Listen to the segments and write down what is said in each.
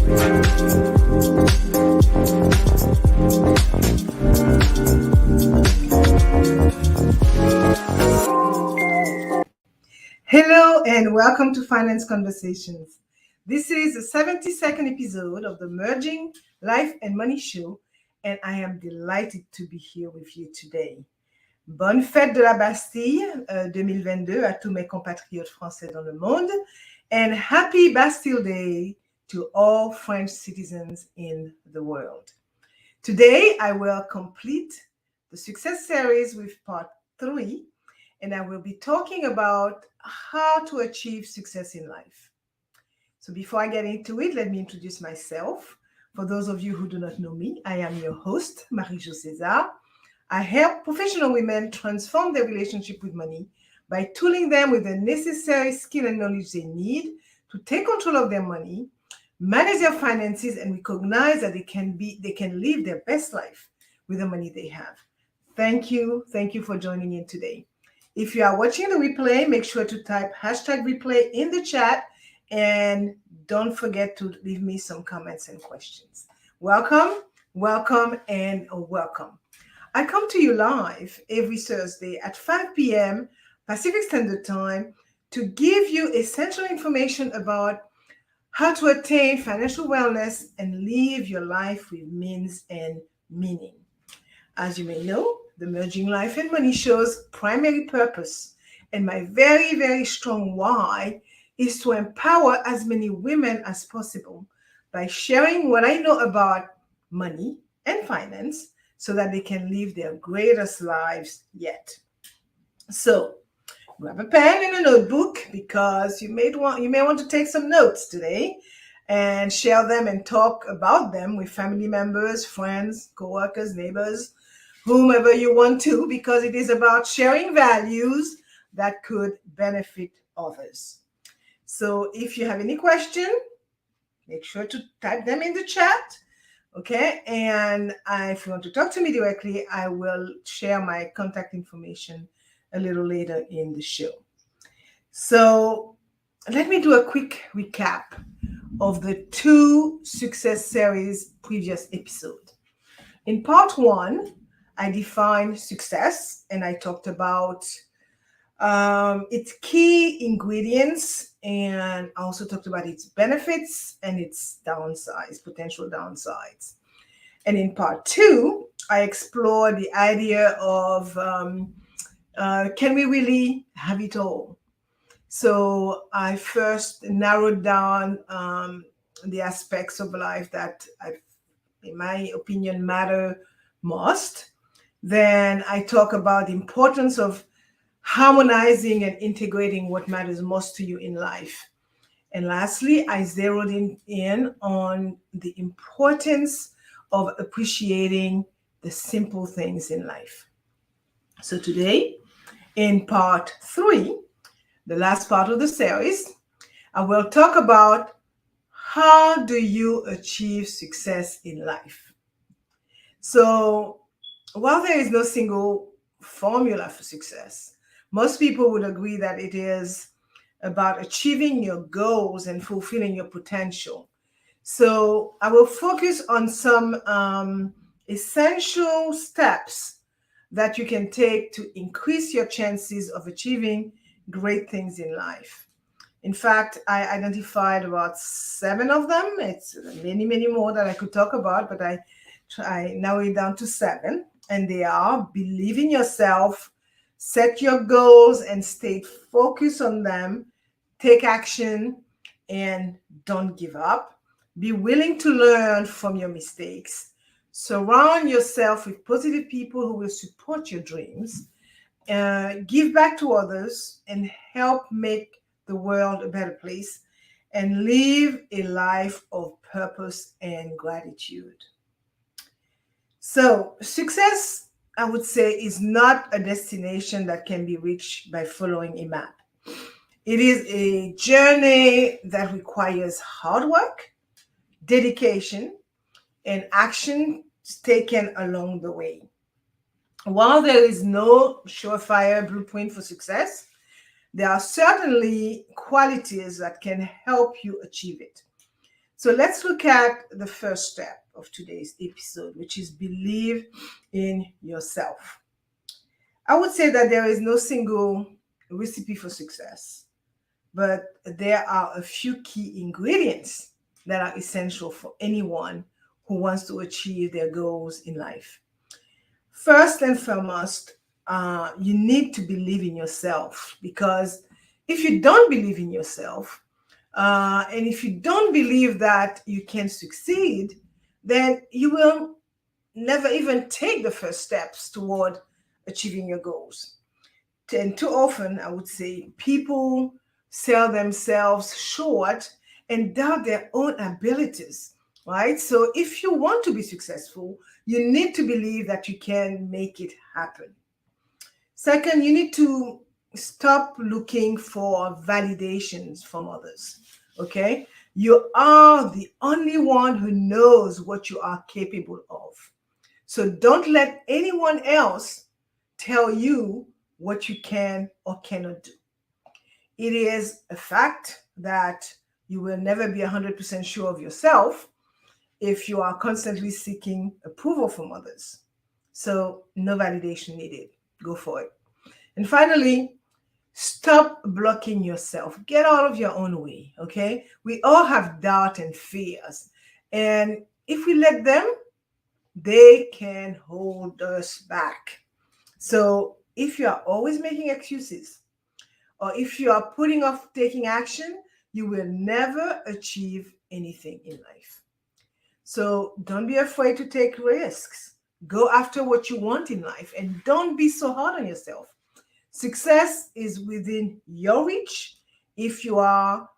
Hello and welcome to Finance Conversations. This is the 72nd episode of the Merging Life and Money Show, and I am delighted to be here with you today. Bonne fête de la Bastille 2022 à tous mes compatriotes français dans le monde, and happy Bastille Day to all French citizens in the world. Today, I will complete the success series with part 3, and I will be talking about how to achieve success in life. So before I get into it, let me introduce myself. For those of you who do not know me, I am your host, Marie-Jo César. I help professional women transform their relationship with money by tooling them with the necessary skill and knowledge they need to take control of their money, manage their finances, and recognize that they can live their best life with the money they have. Thank you for joining in today. If you are watching the replay, make sure to type #replay in the chat and don't forget to leave me some comments and questions. Welcome. I come to you live every Thursday at 5 p.m. Pacific Standard Time to give you essential information about how to attain financial wellness and live your life with means and meaning. As you may know, the Merging Life and Money Show's primary purpose and my very, very strong why is to empower as many women as possible by sharing what I know about money and finance so that they can live their greatest lives yet. So grab a pen and a notebook because you may want to take some notes today and share them and talk about them with family members, friends, coworkers, neighbors, whomever you want to, because it is about sharing values that could benefit others. So if you have any question, make sure to type them in the chat, okay? And if you want to talk to me directly, I will share my contact information a little later in the show. So let me do a quick recap of the 2 success series previous episodes. In part 1, I defined success and I talked about its key ingredients, and I also talked about its benefits and its downsides, potential downsides. And in part 2, I explored the idea of can we really have it all? So I first narrowed down the aspects of life that, in my opinion, matter most. Then I talk about the importance of harmonizing and integrating what matters most to you in life. And lastly, I zeroed in on the importance of appreciating the simple things in life. So today, in part 3, the last part of the series, I will talk about how do you achieve success in life. So while there is no single formula for success, most people would agree that it is about achieving your goals and fulfilling your potential. So I will focus on some essential steps that you can take to increase your chances of achieving great things in life. In fact, I identified about 7 of them. It's many more that I could talk about, but I narrowed it down to 7. And they are: believe in yourself, set your goals and stay focused on them, take action, and don't give up. Be willing to learn from your mistakes. Surround yourself with positive people who will support your dreams. Give back to others and help make the world a better place, and live a life of purpose and gratitude. So success, I would say, is not a destination that can be reached by following a map. It is a journey that requires hard work, dedication, and action taken along the way. While there is no surefire blueprint for success, there are certainly qualities that can help you achieve it. So let's look at the first step of today's episode, which is believe in yourself. I would say that there is no single recipe for success, but there are a few key ingredients that are essential for anyone who wants to achieve their goals in life. First and foremost, you need to believe in yourself, because if you don't believe in yourself, and if you don't believe that you can succeed, then you will never even take the first steps toward achieving your goals. And too often, I would say, people sell themselves short and doubt their own abilities, right? So if you want to be successful, you need to believe that you can make it happen. Second, you need to stop looking for validations from others. Okay? You are the only one who knows what you are capable of. So don't let anyone else tell you what you can or cannot do. It is a fact that you will never be 100% sure of yourself if you are constantly seeking approval from others. So, no validation needed. Go for it. And finally, stop blocking yourself. Get out of your own way, okay? We all have doubt and fears. And if we let them, they can hold us back. So if you are always making excuses, or if you are putting off taking action, you will never achieve anything in life. So don't be afraid to take risks. Go after what you want in life and don't be so hard on yourself. Success is within your reach if you are,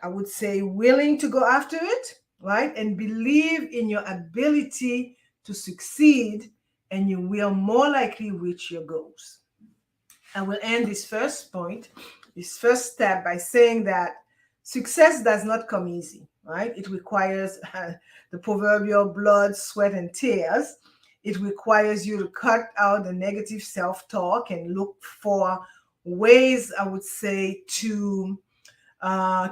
I would say, willing to go after it, right? And believe in your ability to succeed, and you will more likely reach your goals. I will end this first point, this first step, by saying that success does not come easy, right? It requires the proverbial blood, sweat, and tears. It requires you to cut out the negative self-talk and look for ways, I would say, to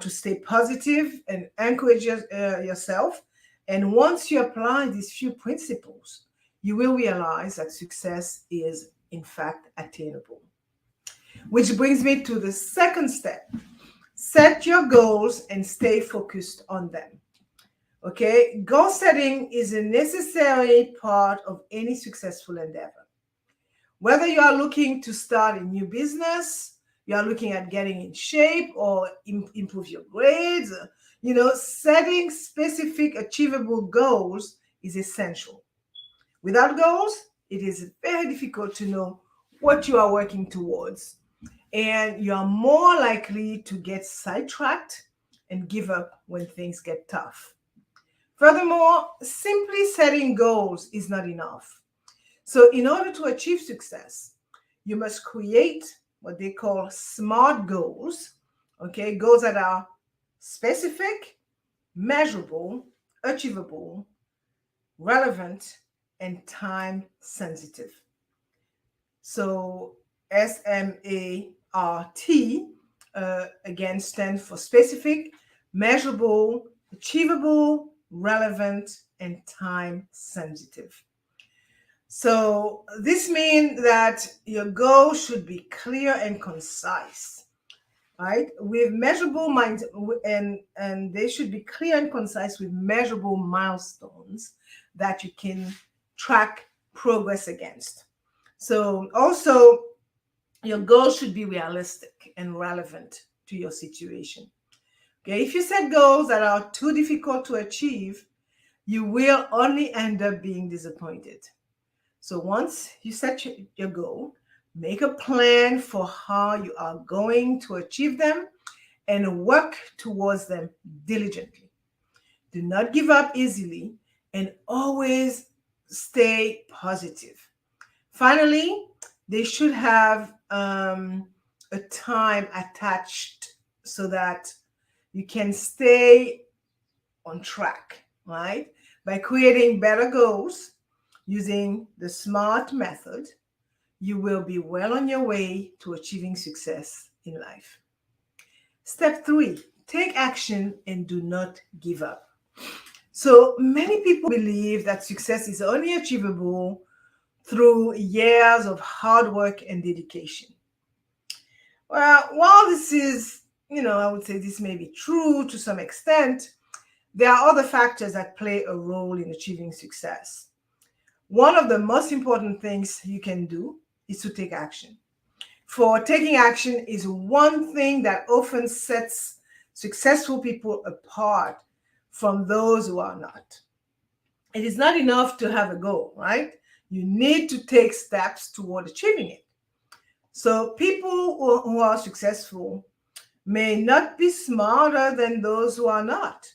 stay positive and encourage yourself. And once you apply these few principles, you will realize that success is, in fact, attainable. Which brings me to the second step. Set your goals and stay focused on them. Okay, goal setting is a necessary part of any successful endeavor. Whether you are looking to start a new business, you are looking at getting in shape or improve your grades, setting specific achievable goals is essential. Without goals, it is very difficult to know what you are working towards, and you are more likely to get sidetracked and give up when things get tough. Furthermore, simply setting goals is not enough. So in order to achieve success, you must create what they call SMART goals, okay? Goals that are specific, measurable, achievable, relevant, and time sensitive. So SMART, again, stands for specific, measurable, achievable, relevant, and time sensitive. So this means that your goal should be clear and concise, right? With measurable minds, and they should be clear and concise with measurable milestones that you can track progress against. So also, your goal should be realistic and relevant to your situation. Okay, if you set goals that are too difficult to achieve, you will only end up being disappointed. So once you set your goal, make a plan for how you are going to achieve them and work towards them diligently. Do not give up easily and always stay positive. Finally, they should have a time attached so that you can stay on track, right? By creating better goals using the SMART method, you will be well on your way to achieving success in life. Step 3, take action and do not give up. So many people believe that success is only achievable through years of hard work and dedication. Well, while this is, I would say this may be true to some extent, there are other factors that play a role in achieving success. One of the most important things you can do is to take action. For taking action is one thing that often sets successful people apart from those who are not. It is not enough to have a goal, right? You need to take steps toward achieving it. So people who are successful may not be smarter than those who are not,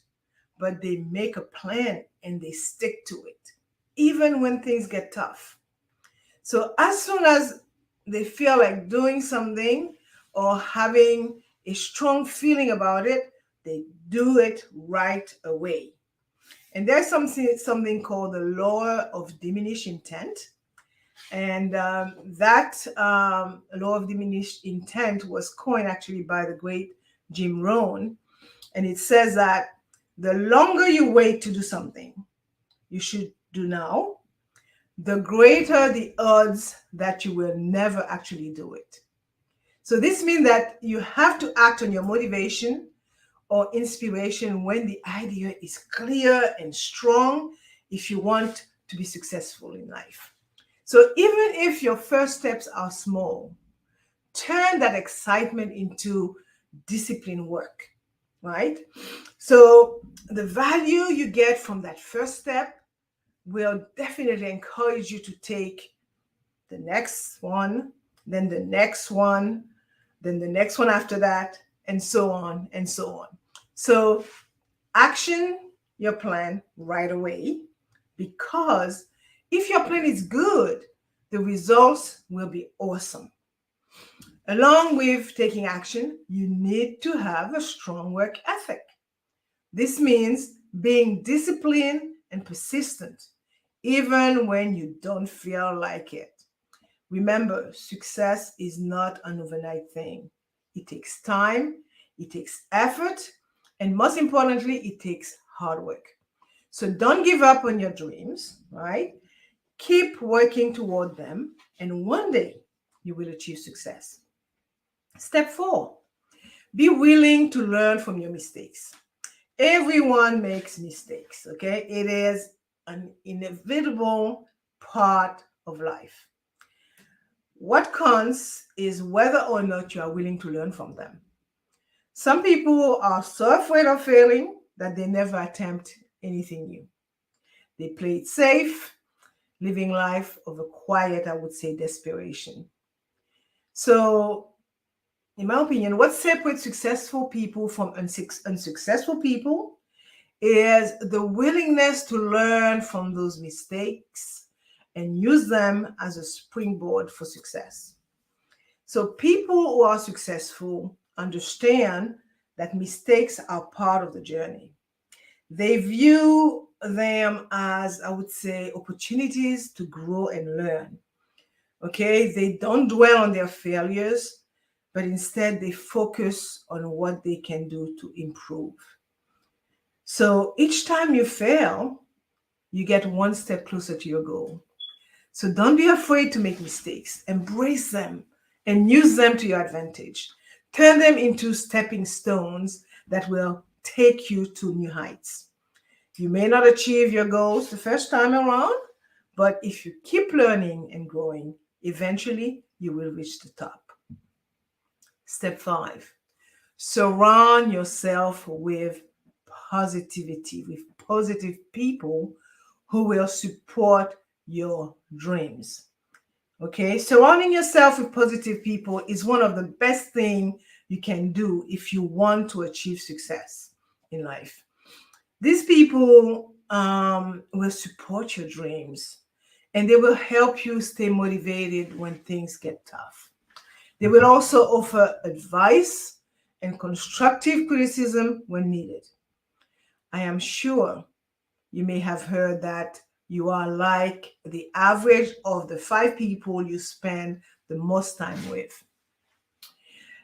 but they make a plan and they stick to it, even when things get tough. So as soon as they feel like doing something or having a strong feeling about it, they do it right away. And there's something called the law of diminishing intent. And that law of diminished intent was coined actually by the great Jim Rohn. And it says that the longer you wait to do something you should do now, the greater the odds that you will never actually do it. So this means that you have to act on your motivation or inspiration when the idea is clear and strong if you want to be successful in life. So even if your first steps are small, turn that excitement into disciplined work, right? So the value you get from that first step will definitely encourage you to take the next one, then the next one, then the next one after that, and so on and so on. So action your plan right away, because if your plan is good, the results will be awesome. Along with taking action, you need to have a strong work ethic. This means being disciplined and persistent, even when you don't feel like it. Remember, success is not an overnight thing. It takes time, it takes effort, and most importantly, it takes hard work. So don't give up on your dreams, right? Keep working toward them, and one day you will achieve success. Step 4, be willing to learn from your mistakes. Everyone makes mistakes, okay? It is an inevitable part of life. What counts is whether or not you are willing to learn from them. Some people are so afraid of failing that they never attempt anything new. They play it safe, living life of a quiet, I would say, desperation. So, in my opinion, what separates successful people from unsuccessful people is the willingness to learn from those mistakes and use them as a springboard for success. So people who are successful understand that mistakes are part of the journey. They view them as, I would say, opportunities to grow and learn. Okay, they don't dwell on their failures, but instead they focus on what they can do to improve. So each time you fail, you get one step closer to your goal. So don't be afraid to make mistakes. Embrace them and use them to your advantage. Turn them into stepping stones that will take you to new heights. You may not achieve your goals the first time around, but if you keep learning and growing, eventually you will reach the top. Step 5, surround yourself with positivity, with positive people who will support your dreams. Okay, surrounding yourself with positive people is one of the best things you can do if you want to achieve success in life. These people will support your dreams and they will help you stay motivated when things get tough. They will also offer advice and constructive criticism when needed. I am sure you may have heard that you are like the average of the 5 people you spend the most time with.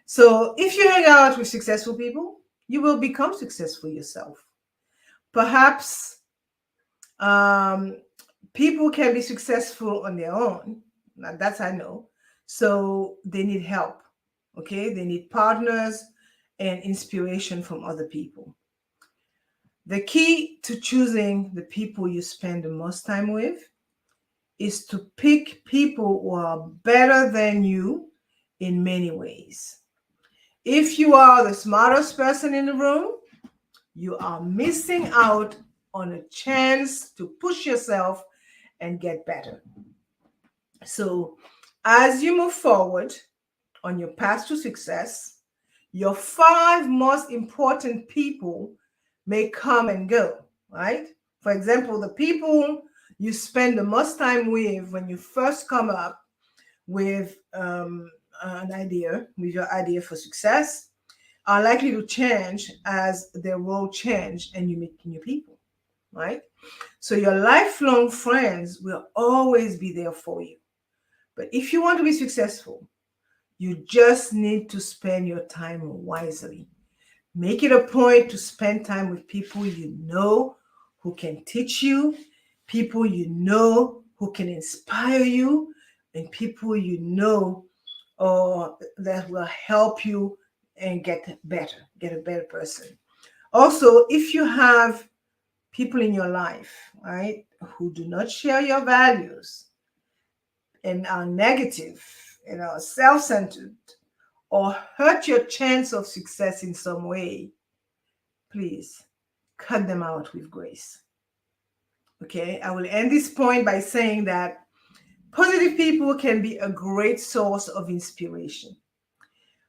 So if you hang out with successful people, you will become successful yourself. Perhaps Um, People can be successful on their own. Now, that's I know. So they need help. Okay, they need partners and inspiration from other people. The key to choosing the people you spend the most time with is to pick people who are better than you in many ways. If you are the smartest person in the room, you are missing out on a chance to push yourself and get better. So, as you move forward on your path to success, your five most important people may come and go, right? For example, the people you spend the most time with when you first come up with an idea, with your idea for success, are likely to change as their role change and you meet new people, right? So your lifelong friends will always be there for you. But if you want to be successful, you just need to spend your time wisely. Make it a point to spend time with people you know who can teach you, people you know who can inspire you, and people you know that will help you and get better, get a better person. Also, if you have people in your life, right, who do not share your values and are negative and are self-centered or hurt your chance of success in some way, please cut them out with grace. Okay, I will end this point by saying that positive people can be a great source of inspiration.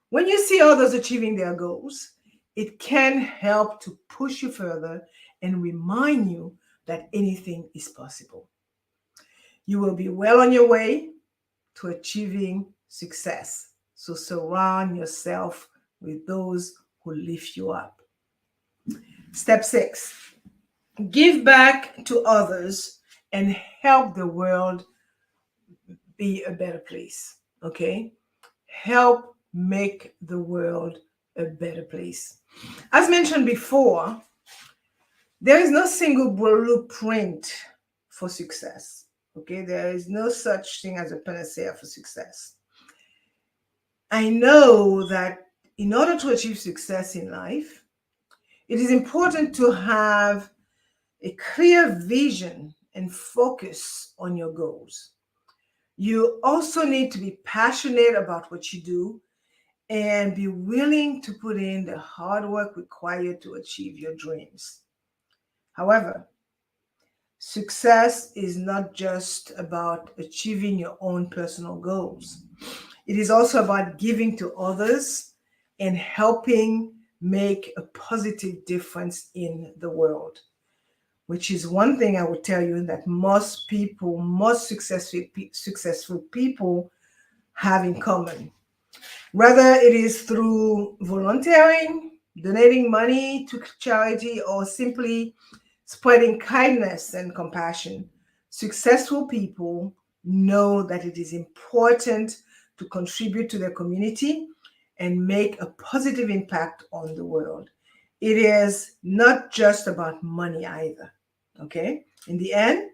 When you see others achieving their goals, it can help to push you further and remind you that anything is possible. You will be well on your way to achieving success. So surround yourself with those who lift you up. Step 6, give back to others and help the world be a better place. Okay? Help make the world a better place. As mentioned before, there is no single blueprint for success. Okay? There is no such thing as a panacea for success. I know that in order to achieve success in life, it is important to have a clear vision and focus on your goals. You also need to be passionate about what you do and be willing to put in the hard work required to achieve your dreams. However, success is not just about achieving your own personal goals. It is also about giving to others and helping make a positive difference in the world, which is one thing I would tell you that most people, most successful people have in common. Whether it is through volunteering, donating money to charity, or simply spreading kindness and compassion, successful people know that it is important to contribute to their community and make a positive impact on the world. It is not just about money either. Okay? In the end,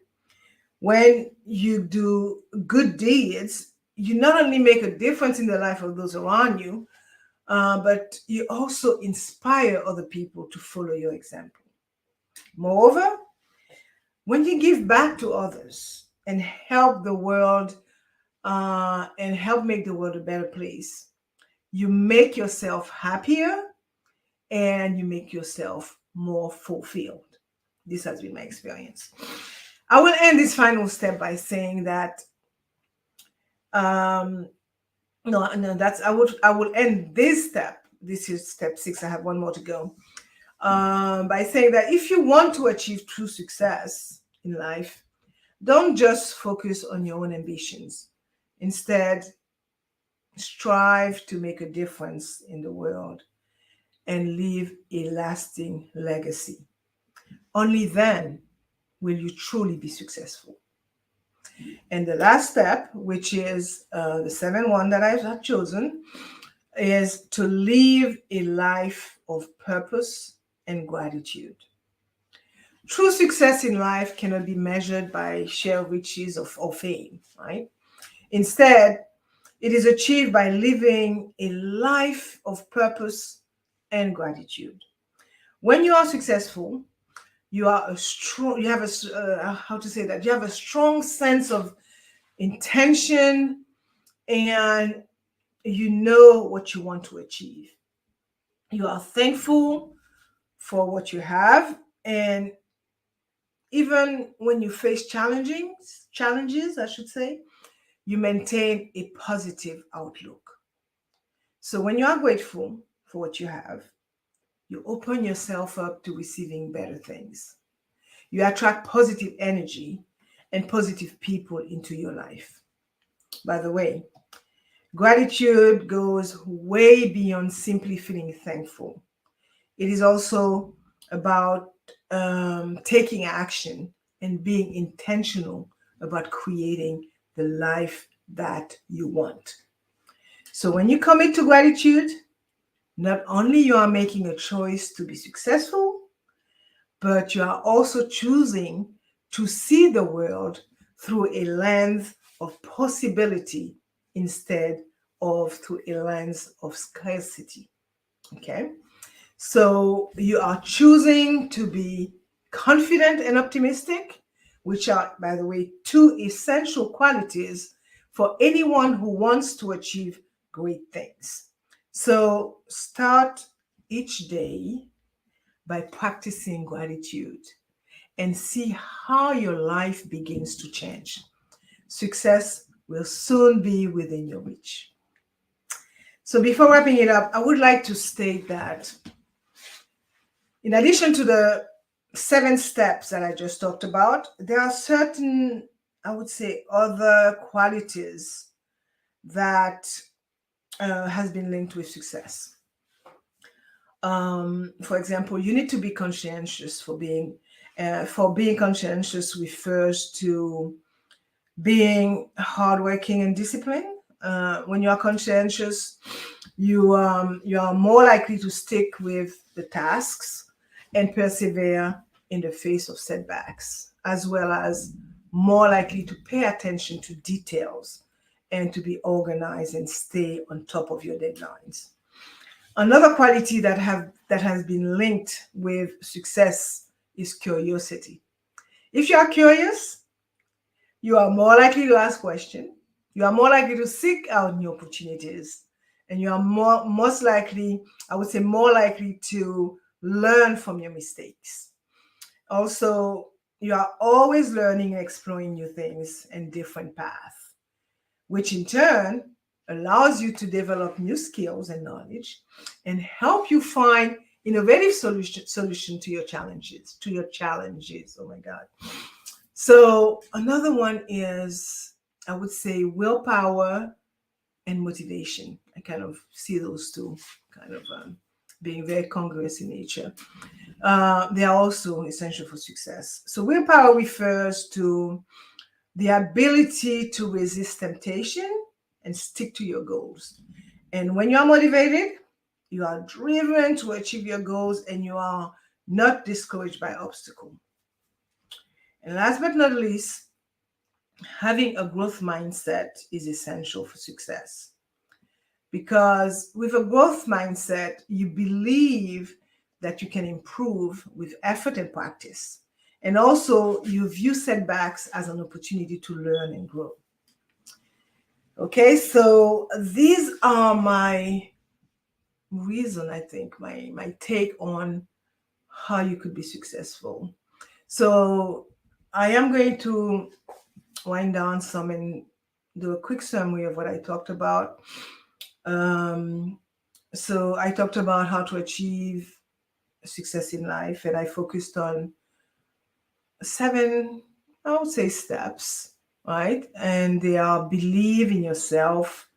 when you do good deeds, you not only make a difference in the life of those around you, but you also inspire other people to follow your example. Moreover, when you give back to others and help the world and help make the world a better place, you make yourself happier and you make yourself more fulfilled. This has been my experience. I will end this final step by saying that that's I will end this step. This is step 6. I have one more to go. By saying that if you want to achieve true success in life, don't just focus on your own ambitions. Instead, strive to make a difference in the world and leave a lasting legacy. Only then will you truly be successful. And the last step, which is the 7th one that I have chosen, is to live a life of purpose and gratitude. True success in life cannot be measured by sheer riches or fame, right? Instead, it is achieved by living a life of purpose and gratitude. When you are successful, you are a strong, you have how to say that, you have a strong sense of intention, and you know what you want to achieve. You are thankful for what you have, and even when you face challenges, I should say, you maintain a positive outlook. So when you are grateful for what you have, you open yourself up to receiving better things. You attract positive energy and positive people into your life. By the way, gratitude goes way beyond simply feeling thankful. It is also about taking action and being intentional about creating the life that you want. So when you commit to gratitude, not only you are making a choice to be successful, but you are also choosing to see the world through a lens of possibility instead of through a lens of scarcity. Okay? So you are choosing to be confident and optimistic, which are, by the way, two essential qualities for anyone who wants to achieve great things. So start each day by practicing gratitude and see how your life begins to change. Success will soon be within your reach. So before wrapping it up, I would like to state that in addition to the 7 steps that I just talked about, there are certain, I would say, other qualities that has been linked with success. For example, you need to be conscientious. For being conscientious refers to being hardworking and disciplined. When you are conscientious, you are more likely to stick with the tasks and persevere in the face of setbacks, as well as more likely to pay attention to details and to be organized and stay on top of your deadlines. Another quality that has been linked with success is curiosity. If you are curious, you are more likely to ask questions. You are more likely to seek out new opportunities, and you are most likely, I would say, more likely to learn from your mistakes. Also, you are always learning and exploring new things and different paths, which in turn allows you to develop new skills and knowledge and help you find innovative solution to your challenges. Oh my God. So another one is, I would say, willpower and motivation. I kind of see those two kind of being very congruous in nature. They are also essential for success. So willpower refers to the ability to resist temptation and stick to your goals. And when you are motivated, you are driven to achieve your goals and you are not discouraged by obstacles. And last but not least, having a growth mindset is essential for success. Because with a growth mindset, you believe that you can improve with effort and practice. And also, you view setbacks as an opportunity to learn and grow. Okay, so these are my reason, I think, my take on how you could be successful. So I am going to wind down some and do a quick summary of what I talked about. So I talked about how to achieve success in life, and I focused on 7, I would say, steps, right? And they are: believe in yourself,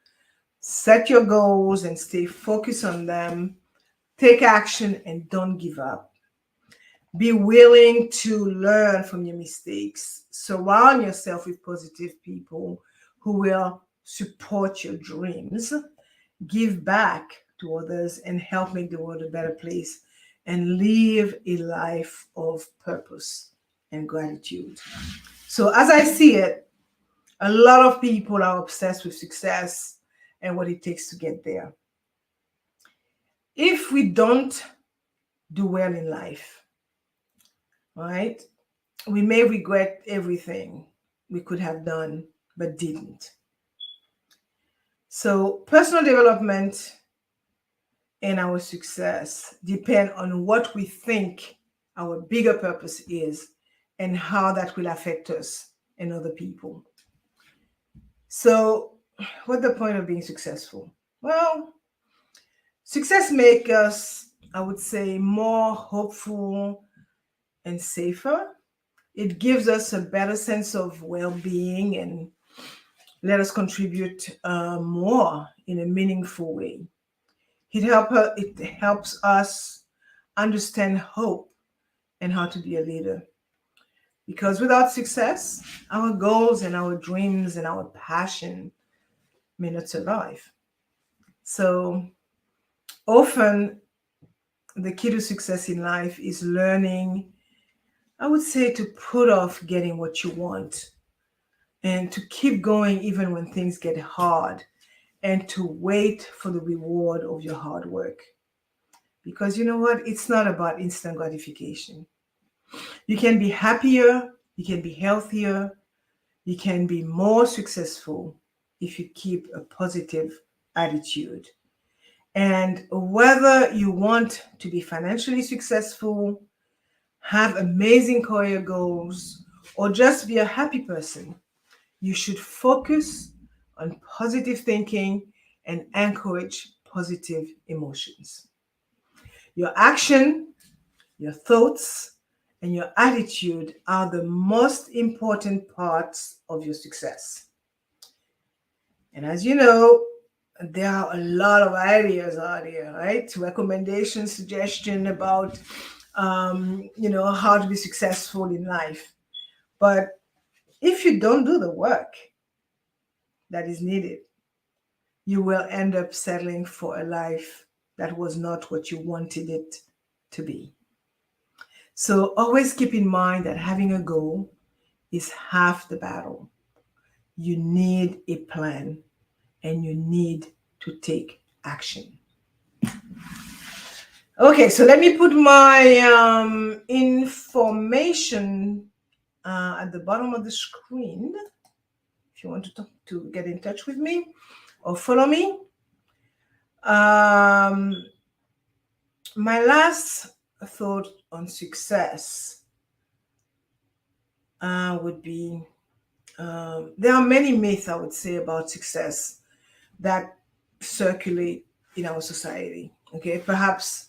set your goals and stay focused on them, take action and don't give up, be willing to learn from your mistakes, surround yourself with positive people who will support your dreams, give back to others, and help make the world a better place. and live a life of purpose and gratitude. So as I see it, a lot of people are obsessed with success and what it takes to get there. If we don't do well in life, right, we may regret everything we could have done but didn't. So personal development and our success depend on what we think our bigger purpose is and how that will affect us and other people. So what's the point of being successful? Well, success makes us, I would say, more hopeful and safer. It gives us a better sense of well-being and let us contribute more in a meaningful way. It helps us understand hope and how to be a leader. Because without success, our goals and our dreams and our passion may not survive. So often, the key to success in life is learning, I would say, to put off getting what you want and to keep going even when things get hard and to wait for the reward of your hard work. Because you know what? It's not about instant gratification. You can be happier, you can be healthier, you can be more successful if you keep a positive attitude. And whether you want to be financially successful, have amazing career goals, or just be a happy person, you should focus on positive thinking and encourage positive emotions. Your action, your thoughts, and your attitude are the most important parts of your success. And as you know, there are a lot of ideas out here, right? Recommendations, suggestion about, how to be successful in life. But if you don't do the work that is needed, you will end up settling for a life that was not what you wanted it to be. So always keep in mind that having a goal is half the battle. You need a plan and you need to take action. Okay, so let me put my information at the bottom of the screen if you want to get in touch with me or follow me. My last thought on success would be there are many myths, I would say, about success that circulate in our society. Okay, perhaps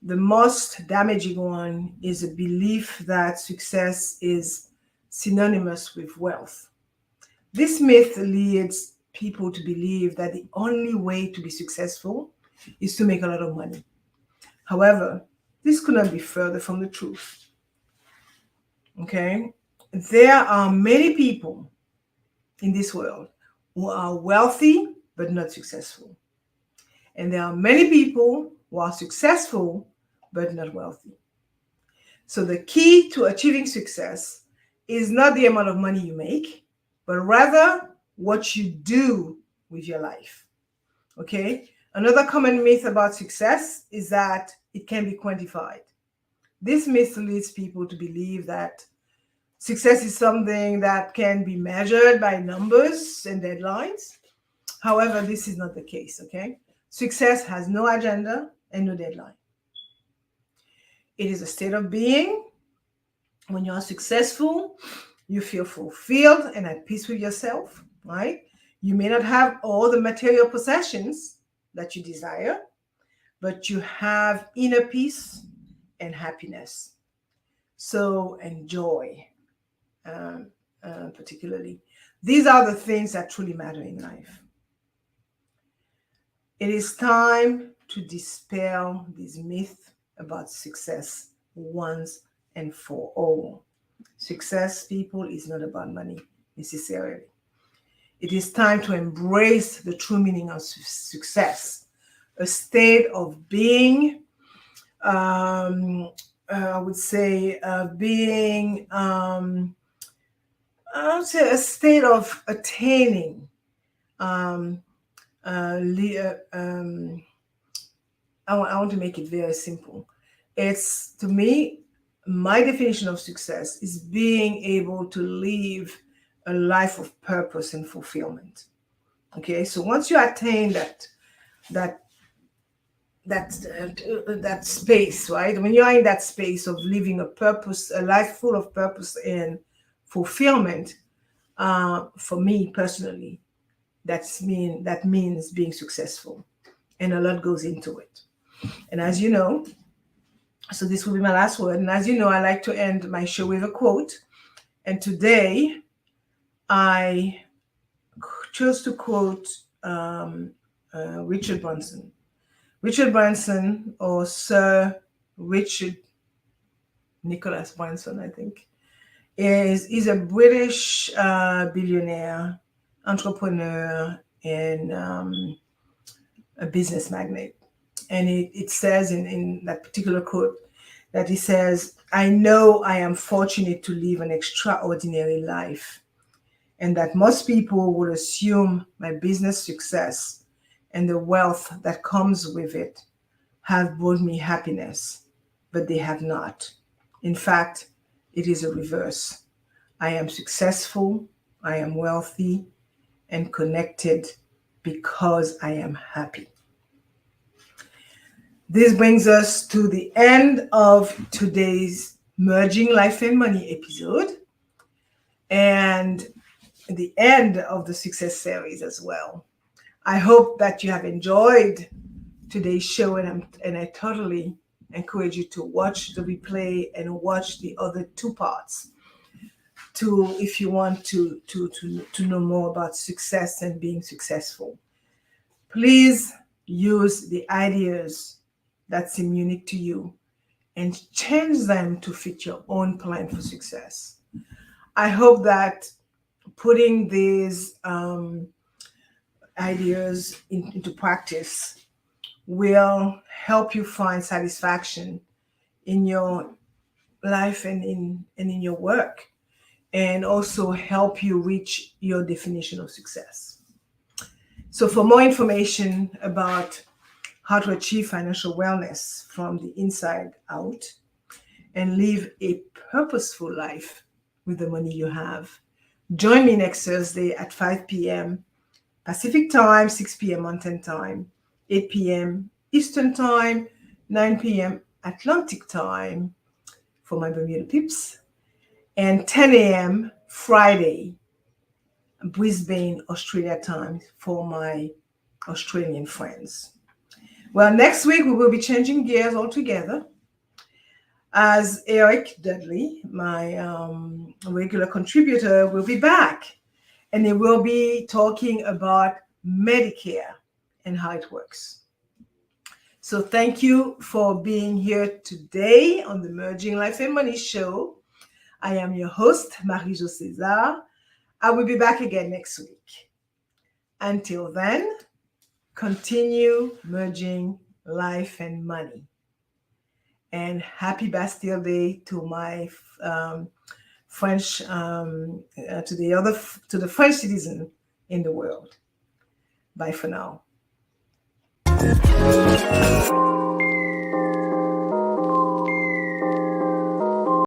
the most damaging one is a belief that success is synonymous with wealth. This myth leads people to believe that the only way to be successful is to make a lot of money. However, this could not be further from the truth. Okay? There are many people in this world who are wealthy but not successful. And there are many people who are successful but not wealthy. So the key to achieving success is not the amount of money you make, but rather what you do with your life. Okay? Another common myth about success is that it can be quantified. This myth leads people to believe that success is something that can be measured by numbers and deadlines. However, this is not the case, okay? Success has no agenda and no deadline. It is a state of being. When you are successful, you feel fulfilled and at peace with yourself, right? You may not have all the material possessions that you desire, but you have inner peace and happiness. So enjoy, particularly. These are the things that truly matter in life. It is time to dispel this myth about success once and for all. Success, people, is not about money necessarily. It is time to embrace the true meaning of success, a state of being I would say being I would say a state of attaining um, I want to make it very simple. It's, to me, my definition of success is being able to live a life of purpose and fulfillment. Okay, so once you attain that that space, right? When you are in that space of living a life full of purpose and fulfillment, for me personally, that means being successful, and a lot goes into it. And as you know, so this will be my last word. And as you know, I like to end my show with a quote. And today, I chose to quote Richard Branson. Richard Branson, or Sir Richard Nicholas Branson, I think, is a British billionaire, entrepreneur, and a business magnate. And it says in that particular quote that he says, "I know I am fortunate to live an extraordinary life, and that most people would assume my business success and the wealth that comes with it have brought me happiness, but they have not. In fact, it is a reverse. I am successful, I am wealthy, and connected because I am happy." This brings us to the end of today's Merging Life and Money episode, and the end of the Success series as well. I hope that you have enjoyed today's show, and I totally encourage you to watch the replay and watch the other two parts if you want to know more about success and being successful. Please use the ideas that seem unique to you and change them to fit your own plan for success. I hope that putting these ideas into practice will help you find satisfaction in your life and in your work, and also help you reach your definition of success. So for more information about how to achieve financial wellness from the inside out and live a purposeful life with the money you have, join me next Thursday at 5 p.m. Pacific time, 6 p.m. Mountain time, 8 p.m. Eastern time, 9 p.m. Atlantic time for my Bermuda peeps, and 10 a.m. Friday, Brisbane, Australia time for my Australian friends. Well, next week we will be changing gears altogether, as Eric Dudley, my regular contributor, will be back, and he will be talking about Medicare and how it works. So thank you for being here today on the Merging Life and Money show. I am your host, Marie-Jo César. I will be back again next week. Until then, continue merging life and money. And happy Bastille Day to my French, to the French citizen in the world. Bye for now.